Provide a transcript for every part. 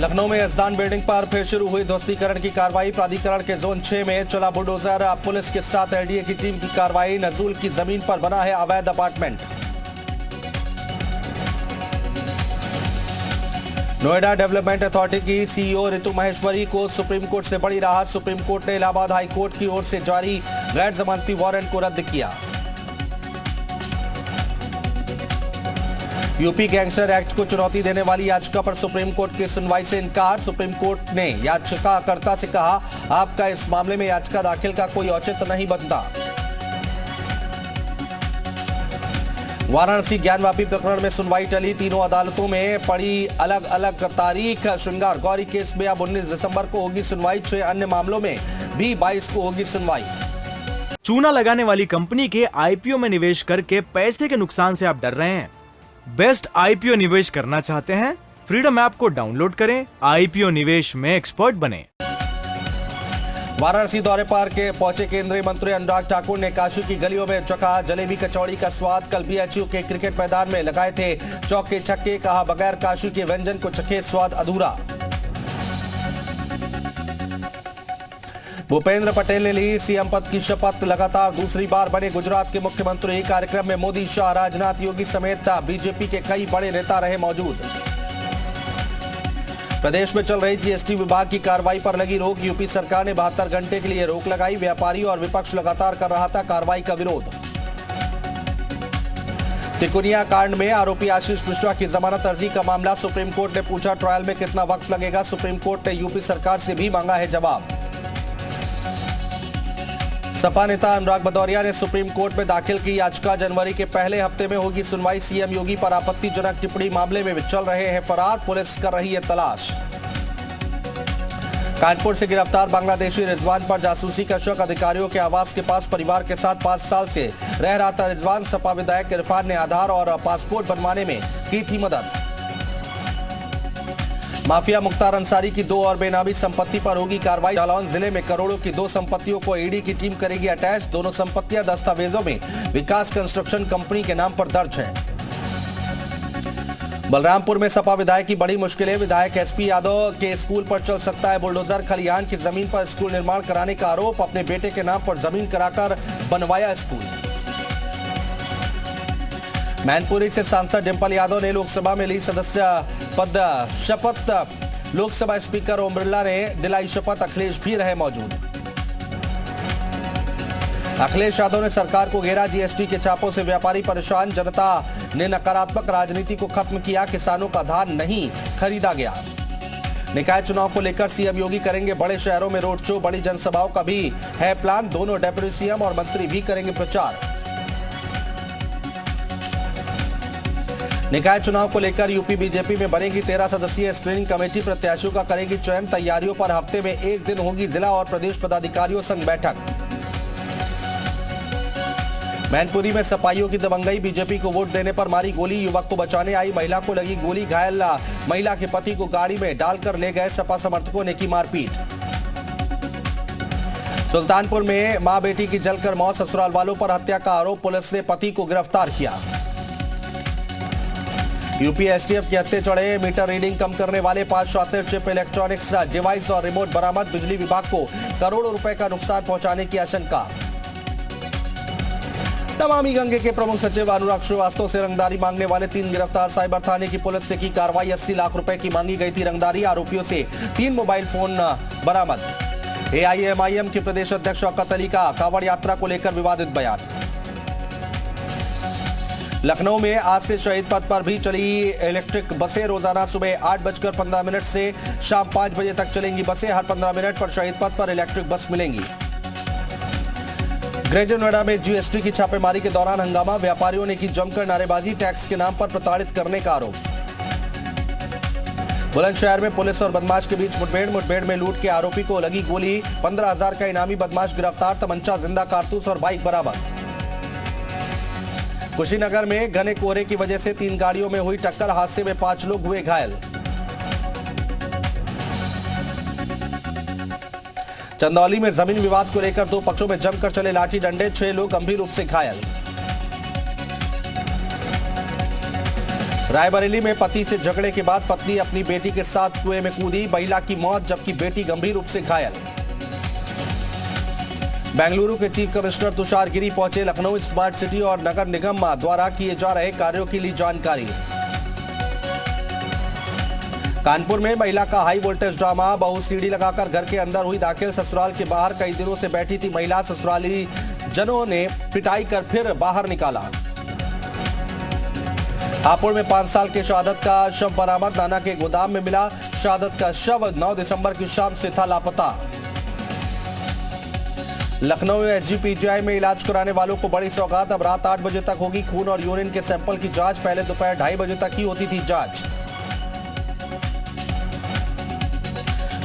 लखनऊ में यजदान बिल्डिंग पर फिर शुरू हुई ध्वस्तीकरण की कार्रवाई। प्राधिकरण के जोन 6 में चला बुलडोजर। पुलिस के साथ एलडीए की टीम की कार्रवाई। नजूल की जमीन पर बना है अवैध अपार्टमेंट। नोएडा डेवलपमेंट अथॉरिटी की सीईओ रितु महेश्वरी को सुप्रीम कोर्ट से बड़ी राहत। सुप्रीम कोर्ट ने इलाहाबाद हाई कोर्ट की ओर से जारी गैर जमानती वारंट को रद्द किया। यूपी गैंगस्टर एक्ट को चुनौती देने वाली याचिका पर सुप्रीम कोर्ट की सुनवाई से इनकार। सुप्रीम कोर्ट ने याचिकाकर्ता से कहा, आपका इस मामले में याचिका दाखिल का कोई औचित्य नहीं बनता। वाराणसी ज्ञानवापी प्रकरण में सुनवाई टली। तीनों अदालतों में पड़ी अलग अलग तारीख। श्रृंगार गौरी केस में अब 19 दिसंबर को होगी सुनवाई। 6 अन्य मामलों में भी 22 को होगी सुनवाई। चूना लगाने वाली कंपनी के आईपीओ में निवेश करके पैसे के नुकसान से आप डर रहे हैं? बेस्ट आईपीओ निवेश करना चाहते हैं? फ्रीडम ऐप को डाउनलोड करें, आईपीओ निवेश में एक्सपर्ट बने। वाराणसी दौरे पर के पहुंचे केंद्रीय मंत्री अनुराग ठाकुर ने काशी की गलियों में चखा जलेबी कचौड़ी का स्वाद। कल बीएचयू के क्रिकेट मैदान में लगाए थे चौके छक्के। कहा, बगैर काशी के व्यंजन को चखे स्वाद अधूरा। भूपेंद्र पटेल ने ली सीएम पद की शपथ। लगातार दूसरी बार बने गुजरात के मुख्यमंत्री। कार्यक्रम में मोदी, शाह, राजनाथ, योगी समेत बीजेपी के कई बड़े नेता रहे मौजूद। प्रदेश में चल रही जीएसटी विभाग की कार्रवाई पर लगी रोक। यूपी सरकार ने 72 घंटे के लिए रोक लगाई। व्यापारी और विपक्ष लगातार कर रहा था कार्रवाई का विरोध। तिकोनिया कांड में आरोपी आशीष मिश्रा की जमानत अर्जी का मामला। सुप्रीम कोर्ट ने पूछा, ट्रायल में कितना वक्त लगेगा? सुप्रीम कोर्ट ने यूपी सरकार से भी मांगा है जवाब। सपा नेता अनुराग भदौरिया ने सुप्रीम कोर्ट में दाखिल की याचिका। जनवरी के पहले हफ्ते में होगी सुनवाई। सीएम योगी पर आपत्तिजनक टिप्पणी मामले में चल रहे हैं फरार। पुलिस कर रही है तलाश। कानपुर से गिरफ्तार बांग्लादेशी रिजवान पर जासूसी का शक। अधिकारियों के आवास के पास परिवार के साथ 5 साल से रह रहा था रिजवान। सपा विधायक इरफान ने आधार और पासपोर्ट बनवाने में की थी मदद। माफिया मुख्तार अंसारी की 2 और बेनामी संपत्ति पर होगी कार्रवाई। जालौन जिले में करोड़ों की 2 संपत्तियों को ईडी की टीम करेगी अटैच। दोनों संपत्तियां दस्तावेजों में विकास कंस्ट्रक्शन कंपनी के नाम पर दर्ज है। बलरामपुर में सपा विधायक की बड़ी मुश्किलें। विधायक एसपी यादव के स्कूल पर चल सकता है बुलडोजर। खलिहान की जमीन पर स्कूल निर्माण कराने का आरोप। अपने बेटे के नाम पर जमीन कराकर बनवाया स्कूल। मैनपुरी से सांसद डिंपल यादव ने लोकसभा में ली सदस्य पद शपथ। लोकसभा स्पीकर ओम बिरला ने दिलाई शपथ। अखिलेश भी रहे मौजूद। अखिलेश यादव ने सरकार को घेरा। जीएसटी के छापों से व्यापारी परेशान। जनता ने नकारात्मक राजनीति को खत्म किया। किसानों का धान नहीं खरीदा गया। निकाय चुनाव को लेकर सीएम योगी करेंगे बड़े शहरों में रोड शो। बड़ी जनसभाओं का भी है प्लान। दोनों डेप्यूटी सीएम और मंत्री भी करेंगे प्रचार। निकाय चुनाव को लेकर यूपी बीजेपी में बनेगी 13 सदस्यीय स्क्रीनिंग कमेटी। प्रत्याशियों का करेगी चयन। तैयारियों पर हफ्ते में 1 दिन होगी जिला और प्रदेश पदाधिकारियों संग बैठक। मैनपुरी में सपाइयों की दबंगई। बीजेपी को वोट देने पर मारी गोली। युवक को बचाने आई महिला को लगी गोली। घायल महिला के पति को गाड़ी में डालकर ले गए सपा समर्थकों ने की मारपीट। सुल्तानपुर में मां बेटी की जलकर मौत। ससुराल वालों पर हत्या का आरोप। पुलिस ने पति को गिरफ्तार किया। यूपी एसटीएफ के हत्थे चढ़े मीटर रीडिंग कम करने वाले 5 शातिर। चिप, इलेक्ट्रॉनिक्स डिवाइस और रिमोट बरामद। बिजली विभाग को करोड़ों रुपए का नुकसान पहुंचाने की आशंका। नमामि गंगे के प्रमुख सचिव अनुराग श्रीवास्तव से रंगदारी मांगने वाले 3 गिरफ्तार। साइबर थाने की पुलिस से की कार्रवाई। 80 लाख रुपए की मांगी गई थी रंगदारी। आरोपियों से 3 मोबाइल फोन बरामद। एआईएमआईएम के प्रदेश अध्यक्ष शौकत अली का कांवड़ यात्रा को लेकर विवादित बयान। लखनऊ में आज से शहीद पथ पर भी चली इलेक्ट्रिक बसें। रोजाना सुबह 8:15 से शाम 5 बजे तक चलेंगी बसें। हर 15 मिनट पर शहीद पथ पर इलेक्ट्रिक बस मिलेंगी। ग्रेटर नोएडा में जीएसटी की छापेमारी के दौरान हंगामा। व्यापारियों ने की जमकर नारेबाजी। टैक्स के नाम पर प्रताड़ित करने का आरोप। बुलंदशहर में पुलिस और बदमाश के बीच मुठभेड़ में लूट के आरोपी को लगी गोली। 15,000 का इनामी बदमाश गिरफ्तार। तमंचा, जिंदा कारतूस और बाइक बरामद। कुशीनगर में घने कोहरे की वजह से 3 गाड़ियों में हुई टक्कर। हादसे में 5 लोग हुए घायल। चंदौली में जमीन विवाद को लेकर 2 पक्षों में जमकर चले लाठी डंडे। 6 लोग गंभीर रूप से घायल। रायबरेली में पति से झगड़े के बाद पत्नी अपनी बेटी के साथ कुएं में कूदी, महिला की मौत जबकि बेटी गंभीर रूप से घायल। बेंगलुरु के चीफ कमिश्नर तुषार गिरी पहुंचे लखनऊ स्मार्ट सिटी और नगर निगम द्वारा किए जा रहे कार्यों की ली जानकारी। कानपुर में महिला का हाई वोल्टेज ड्रामा, बहू सीढ़ी लगाकर घर के अंदर हुई दाखिल, ससुराल के बाहर कई दिनों से बैठी थी महिला, ससुराली जनों ने पिटाई कर फिर बाहर निकाला। हापुड़ में 5 साल के शहादत का शव बरामद, नाना के गोदाम में मिला। शहादत का शव 9 दिसंबर की शाम से था लापता। लखनऊ एसजीपीजीआई में इलाज कराने वालों को बड़ी सौगात, अब रात 8 बजे तक होगी खून और यूरिन के सैंपल की जांच, पहले दोपहर 2:30 बजे तक ही होती थी जांच।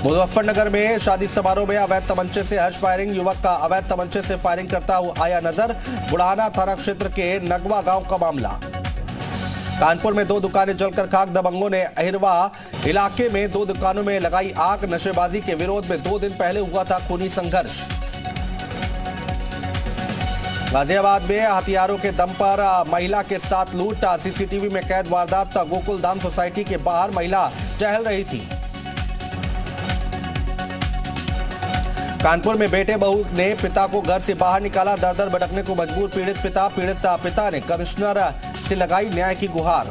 मुजफ्फरनगर में शादी समारोह में अवैध तमंचे से हर्ष फायरिंग, युवक का अवैध तमंचे से फायरिंग करता हुआ आया नजर। बुढ़ाना थाना क्षेत्र के नगवा गांव का मामला। कानपुर में 2 दुकानें जलकर खाक, दबंगों ने अहिरवा इलाके में 2 दुकानों में लगाई आग। नशेबाजी के विरोध में 2 दिन पहले हुआ था खूनी संघर्ष। गाजियाबाद में हथियारों के दम पर महिला के साथ लूट, सीसीटीवी में कैद वारदात। गोकुल धाम सोसाइटी के बाहर महिला टहल रही थी। कानपुर में बेटे बहू ने पिता को घर से बाहर निकाला, दर दर भटकने को मजबूर पीड़ित पिता ने कमिश्नर से लगाई न्याय की गुहार।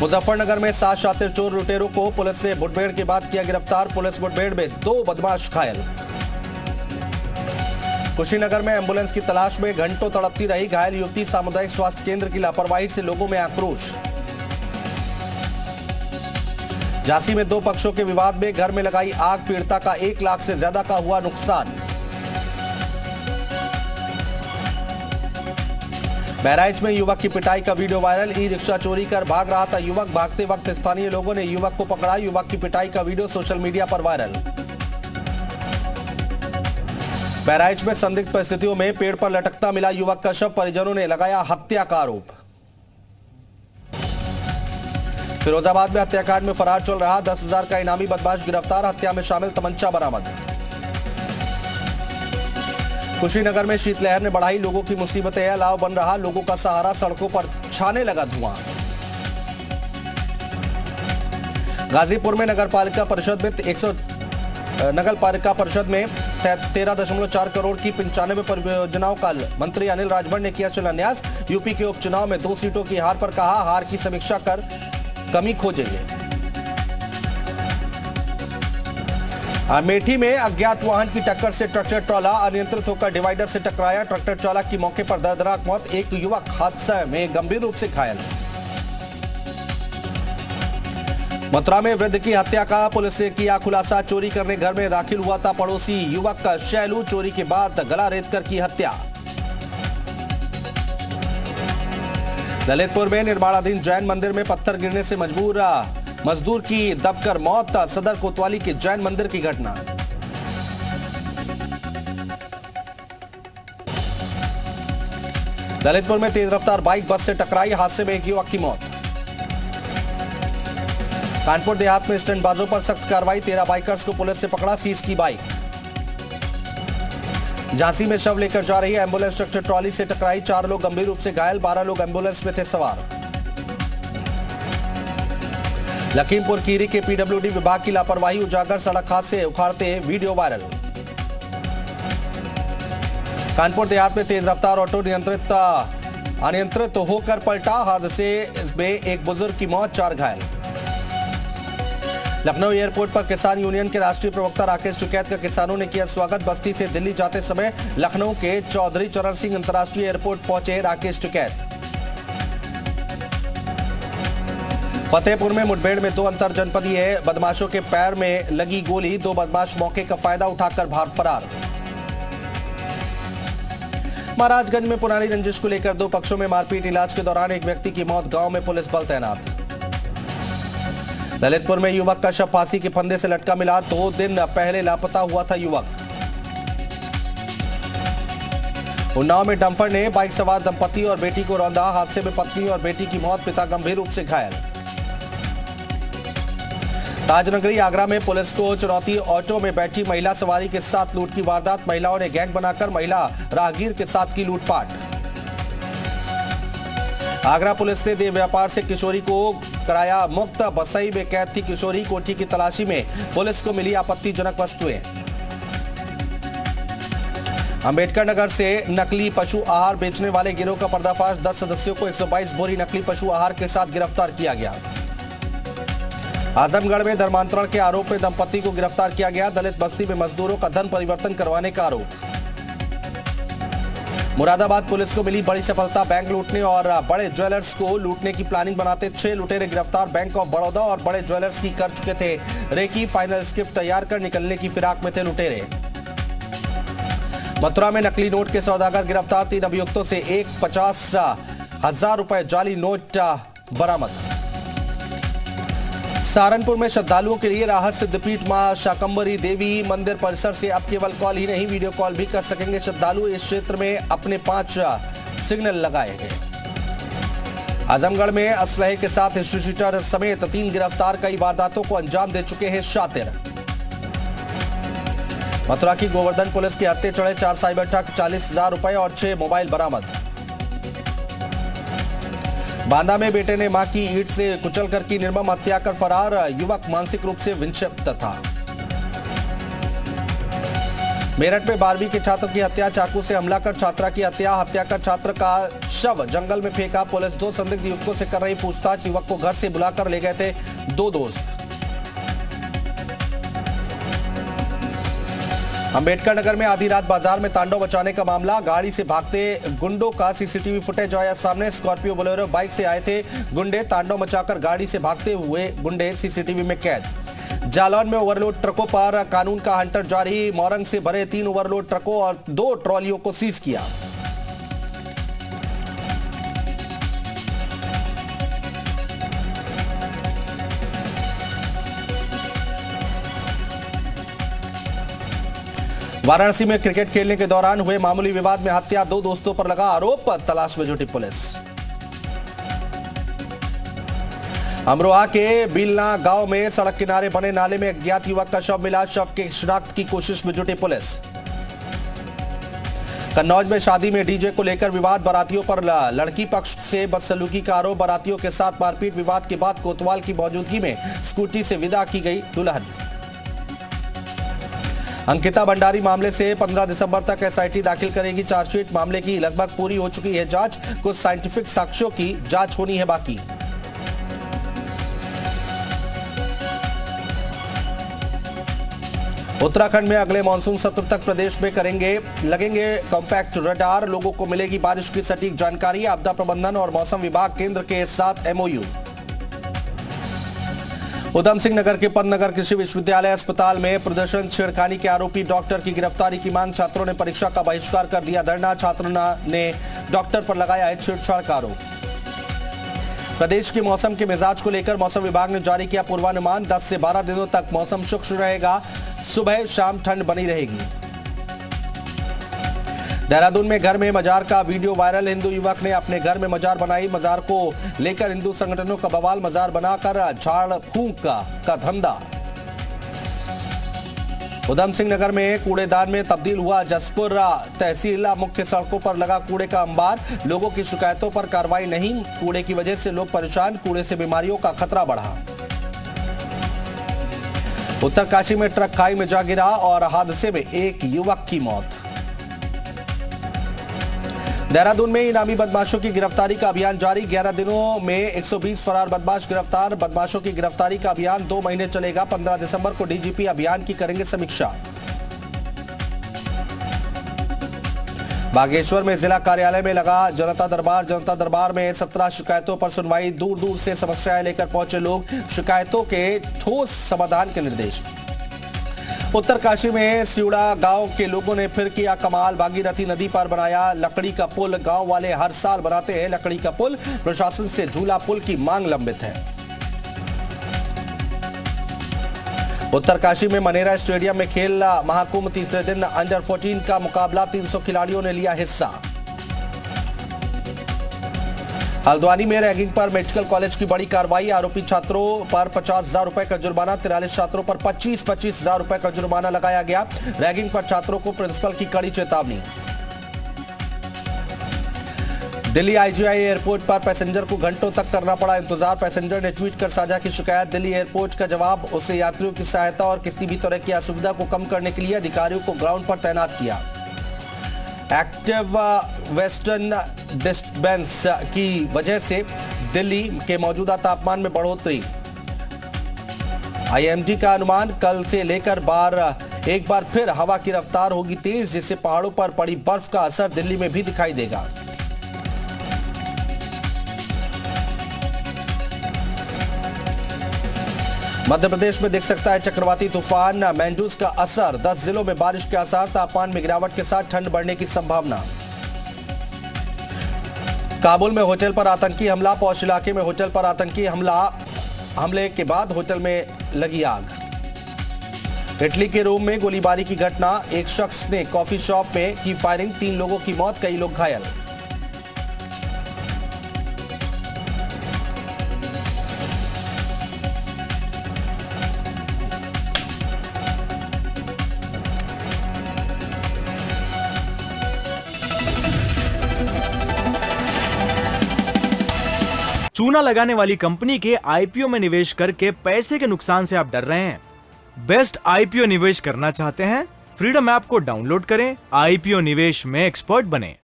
मुजफ्फरनगर में 7 शातिर चोर लुटेरों को पुलिस से मुठभेड़ के बाद किया गिरफ्तार, पुलिस मुठभेड़ में 2 बदमाश घायल। कुशीनगर में एम्बुलेंस की तलाश में घंटों तड़पती रही घायल युवती, सामुदायिक स्वास्थ्य केंद्र की लापरवाही से लोगों में आक्रोश। झांसी में 2 पक्षों के विवाद में घर में लगाई आग, पीड़िता का 1 लाख से ज्यादा का हुआ नुकसान। बहराइच में युवक की पिटाई का वीडियो वायरल, ई रिक्शा चोरी कर भाग रहा था युवक, भागते वक्त स्थानीय लोगों ने युवक को पकड़ा, युवक की पिटाई का वीडियो सोशल मीडिया पर वायरल। बहराइच में संदिग्ध परिस्थितियों में पेड़ पर लटकता मिला युवक का शव, परिजनों ने लगाया हत्या का आरोप। फिरोजाबाद में हत्याकांड में फरार चल रहा 10,000 का इनामी बदमाश गिरफ्तार, हत्या में शामिल तमंचा बरामद। कुशीनगर में शीतलहर ने बढ़ाई लोगों की मुसीबतें, अलाव बन रहा लोगों का सहारा, सड़कों पर छाने लगा धुआं। गाजीपुर में नगर पालिका परिषद में 13.4 करोड़ की 95 परियोजनाओं का मंत्री अनिल राजभर ने किया शिलान्यास। यूपी के उपचुनाव में 2 सीटों की हार पर कहा, हार की समीक्षा कर कमी खोजेंगे। अमेठी में अज्ञात वाहन की टक्कर से ट्रैक्टर ट्रॉला अनियंत्रित होकर डिवाइडर से टकराया, ट्रैक्टर चालक की मौके पर दर्दनाक मौत, एक युवक हादसे में गंभीर रूप से घायल। मथुरा में वृद्ध की हत्या का पुलिस ने किया खुलासा, चोरी करने घर में दाखिल हुआ था पड़ोसी युवक का शैलू, चोरी के बाद गला रेतकर की हत्या। ललितपुर में निर्माणाधीन जैन मंदिर में पत्थर गिरने से मजदूर की दबकर मौत, सदर कोतवाली के जैन मंदिर की घटना। ललितपुर में तेज रफ्तार बाइक बस से टकराई, हादसे में एक युवक की मौत। कानपुर देहात में स्टंटबाजों पर सख्त कार्रवाई, 13 बाइकर्स को पुलिस से पकड़ा, सीज की बाइक। झांसी में शव लेकर जा रही एम्बुलेंस ट्रैक्टर ट्रॉली से टकराई, 4 लोग गंभीर रूप से घायल, 12 लोग एम्बुलेंस में थे सवार। लखीमपुर खीरी के पीडब्ल्यूडी विभाग की लापरवाही उजागर, सड़क हादसे उखाड़ते वीडियो वायरल। कानपुर देहात में तेज रफ्तार ऑटो अनियंत्रित होकर पलटा, हादसे में एक बुजुर्ग की मौत, 4 घायल। लखनऊ एयरपोर्ट पर किसान यूनियन के राष्ट्रीय प्रवक्ता राकेश टिकैत का किसानों ने किया स्वागत, बस्ती से दिल्ली जाते समय लखनऊ के चौधरी चरण सिंह अंतर्राष्ट्रीय एयरपोर्ट पहुंचे राकेश टिकैत। फतेहपुर में मुठभेड़ में 2 अंतर जनपदीय बदमाशों के पैर में लगी गोली, 2 बदमाश मौके का फायदा उठाकर भाग फरार। महाराजगंज में पुरानी रंजिश को लेकर 2 पक्षों में मारपीट, इलाज के दौरान एक व्यक्ति की मौत, गांव में पुलिस बल तैनात। ललितपुर में युवक का शव फांसी के फंदे से लटका मिला, 2 दिन पहले लापता हुआ था युवक। उन्नाव में डंपर ने बाइक सवार दंपति और बेटी को रौंदा, हादसे में पत्नी और बेटी की मौत, पिता गंभीर रूप से घायल। ताजनगरी आगरा में पुलिस को चुनौती, ऑटो में बैठी महिला सवारी के साथ लूट की वारदात, महिलाओं ने गैंग बनाकर महिला राहगीर के साथ की लूटपाट। आगरा पुलिस ने देह व्यापार से किशोरी को कराया मुक्त। बसई में कैद थी किशोरी। कोठी की तलाशी में पुलिस को मिली आपत्तिजनक वस्तुएं। अंबेडकर नगर से नकली पशु आहार बेचने वाले गिरोह का पर्दाफाश। 10 सदस्यों को 122 बोरी नकली पशु आहार के साथ गिरफ्तार किया गया। आजमगढ़ में धर्मांतरण के आरोप में दंपति को गिरफ्तार किया गया। दलित बस्ती में मजदूरों का धन परिवर्तन करवाने का आरोप। मुरादाबाद पुलिस को मिली बड़ी सफलता। बैंक लूटने और बड़े ज्वेलर्स को लूटने की प्लानिंग बनाते 6 लुटेरे गिरफ्तार। बैंक ऑफ बड़ौदा और बड़े ज्वेलर्स की कर चुके थे रेकी। फाइनल स्क्रिप्ट तैयार कर निकलने की फिराक में थे लुटेरे। मथुरा में नकली नोट के सौदागर गिरफ्तार। 3 अभियुक्तों से 50,000 रुपए जाली नोट बरामद। सहारनपुर में श्रद्धालुओं के लिए राहत सिद्धपीठ मां शाकंभरी देवी मंदिर परिसर से अब केवल कॉल ही नहीं वीडियो कॉल भी कर सकेंगे श्रद्धालु। इस क्षेत्र में अपने 5 सिग्नल लगाए गए। आजमगढ़ में असलहे के साथ हिस्ट्री शीटर समेत 3 गिरफ्तार। कई वारदातों को अंजाम दे चुके हैं शातिर। मथुरा की गोवर्धन पुलिस के हत्थे चढ़े 4 साइबर ठग। 40,000 रुपए और 6 मोबाइल बरामद। बांदा में बेटे ने मां की ईंट से कुचलकर की निर्मम हत्या कर फरार। युवक मानसिक रूप से विक्षिप्त था। मेरठ में 12वीं के छात्र की हत्या। चाकू से हमला कर छात्रा की हत्या। हत्या कर छात्र का शव जंगल में फेंका। पुलिस 2 संदिग्ध युवकों से कर रही पूछताछ। युवक को घर से बुलाकर ले गए थे 2 दोस्त। अंबेडकर नगर में आधी रात बाजार में तांडव मचाने का मामला। गाड़ी से भागते गुंडों का सीसीटीवी फुटेज आया सामने। स्कॉर्पियो बोलेरो बाइक से आए थे गुंडे। तांडव मचाकर गाड़ी से भागते हुए गुंडे सीसीटीवी में कैद। जालौन में ओवरलोड ट्रकों पर कानून का हंटर जारी। मोरंग से भरे 3 ओवरलोड ट्रकों और 2 ट्रॉलियों को सीज किया। वाराणसी में क्रिकेट खेलने के दौरान हुए मामूली विवाद में हत्या। 2 दोस्तों पर लगा आरोप। तलाश में जुटी पुलिस। अमरोहा के बिलना गांव में सड़क किनारे बने नाले में अज्ञात युवक का शव मिला। शव की शिनाख्त की कोशिश में जुटी पुलिस। कन्नौज में शादी में डीजे को लेकर विवाद। बारातियों पर लड़की पक्ष से बदसलूकी का आरोप। बारातियों के साथ मारपीट। विवाद के बाद कोतवाल की मौजूदगी में स्कूटी से विदा की गई दुल्हन। अंकिता भंडारी मामले से 15 दिसंबर तक एसआईटी दाखिल करेगी चार्जशीट। मामले की लगभग पूरी हो चुकी है जांच। कुछ साइंटिफिक साक्ष्यों की जांच होनी है बाकी। उत्तराखंड में अगले मानसून सत्र तक प्रदेश में लगेंगे कॉम्पैक्ट रडार। लोगों को मिलेगी बारिश की सटीक जानकारी। आपदा प्रबंधन और मौसम विभाग केंद्र के साथ एमओयू। उधम सिंह नगर के पन्नगर कृषि विश्वविद्यालय अस्पताल में प्रदर्शन। छेड़खानी के आरोपी डॉक्टर की गिरफ्तारी की मांग। छात्रों ने परीक्षा का बहिष्कार कर दिया धरना। छात्र ने डॉक्टर पर लगाया है छेड़छाड़ का आरोप। प्रदेश के मौसम के मिजाज को लेकर मौसम विभाग ने जारी किया पूर्वानुमान। 10 से 12 दिनों तक मौसम शुष्क रहेगा। सुबह शाम ठंड बनी रहेगी। देहरादून में घर में मजार का वीडियो वायरल। हिंदू युवक ने अपने घर में मजार बनाई। मजार को लेकर हिंदू संगठनों का बवाल। मजार बनाकर झाड़ फूंक का धंधा। उधम सिंह नगर में कूड़ेदान में तब्दील हुआ जसपुर तहसील। मुख्य सड़कों पर लगा कूड़े का अंबार। लोगों की शिकायतों पर कार्रवाई नहीं। कूड़े की वजह से लोग परेशान। कूड़े से बीमारियों का खतरा बढ़ा। उत्तरकाशी में ट्रक खाई में जा गिरा और हादसे में एक युवक की मौत। देहरादून में इनामी बदमाशों की गिरफ्तारी का अभियान जारी। 11 दिनों में 120 फरार बदमाश गिरफ्तार। बदमाशों की गिरफ्तारी का अभियान 2 महीने चलेगा। 15 दिसंबर को डीजीपी अभियान की करेंगे समीक्षा। बागेश्वर में जिला कार्यालय में लगा जनता दरबार। जनता दरबार में 17 शिकायतों पर सुनवाई। दूर दूर से समस्याएं लेकर पहुंचे लोग। शिकायतों के ठोस समाधान के निर्देश। उत्तरकाशी में सिउड़ा गांव के लोगों ने फिर किया कमाल। भागीरथी नदी पर बनाया लकड़ी का पुल। गांव वाले हर साल बनाते हैं लकड़ी का पुल। प्रशासन से झूला पुल की मांग लंबित है। उत्तरकाशी में मनेरा स्टेडियम में खेल महाकुंभ तीसरे दिन अंडर 14 का मुकाबला। 300 खिलाड़ियों ने लिया हिस्सा। हल्द्वानी में रैगिंग पर मेडिकल कॉलेज की बड़ी कार्रवाई। आरोपी छात्रों पर 50,000 रुपए का जुर्माना। 43 छात्रों पर 25,000 रुपए का जुर्माना लगाया गया। रैगिंग पर छात्रों को प्रिंसिपल की कड़ी चेतावनी। दिल्ली आईजीआई एयरपोर्ट पर पैसेंजर को घंटों तक करना पड़ा इंतजार। पैसेंजर ने ट्वीट कर साझा की शिकायत। दिल्ली एयरपोर्ट का जवाब, उसे यात्रियों की सहायता और किसी भी तरह की असुविधा को कम करने के लिए अधिकारियों को ग्राउंड पर तैनात किया। एक्टिव वेस्टर्न डिस्टर्बेंस की वजह से दिल्ली के मौजूदा तापमान में बढ़ोतरी। आईएमडी का अनुमान, कल से लेकर एक बार फिर हवा की रफ्तार होगी तेज, जिससे पहाड़ों पर पड़ी बर्फ का असर दिल्ली में भी दिखाई देगा। मध्य प्रदेश में दिख सकता है चक्रवाती तूफान मैंडूस का असर। 10 जिलों में बारिश के आसार, तापमान में गिरावट के साथ ठंड बढ़ने की संभावना। काबुल में होटल पर आतंकी हमला। पौष इलाके में होटल पर आतंकी हमले के बाद होटल में लगी आग। इटली के रोम में गोलीबारी की घटना। एक शख्स ने कॉफी शॉप में की फायरिंग, 3 लोगों की मौत, कई लोग घायल। चूना लगाने वाली कंपनी के आईपीओ में निवेश करके पैसे के नुकसान से आप डर रहे हैं? बेस्ट आईपीओ निवेश करना चाहते हैं? फ्रीडम ऐप को डाउनलोड करें, आईपीओ निवेश में एक्सपर्ट बने।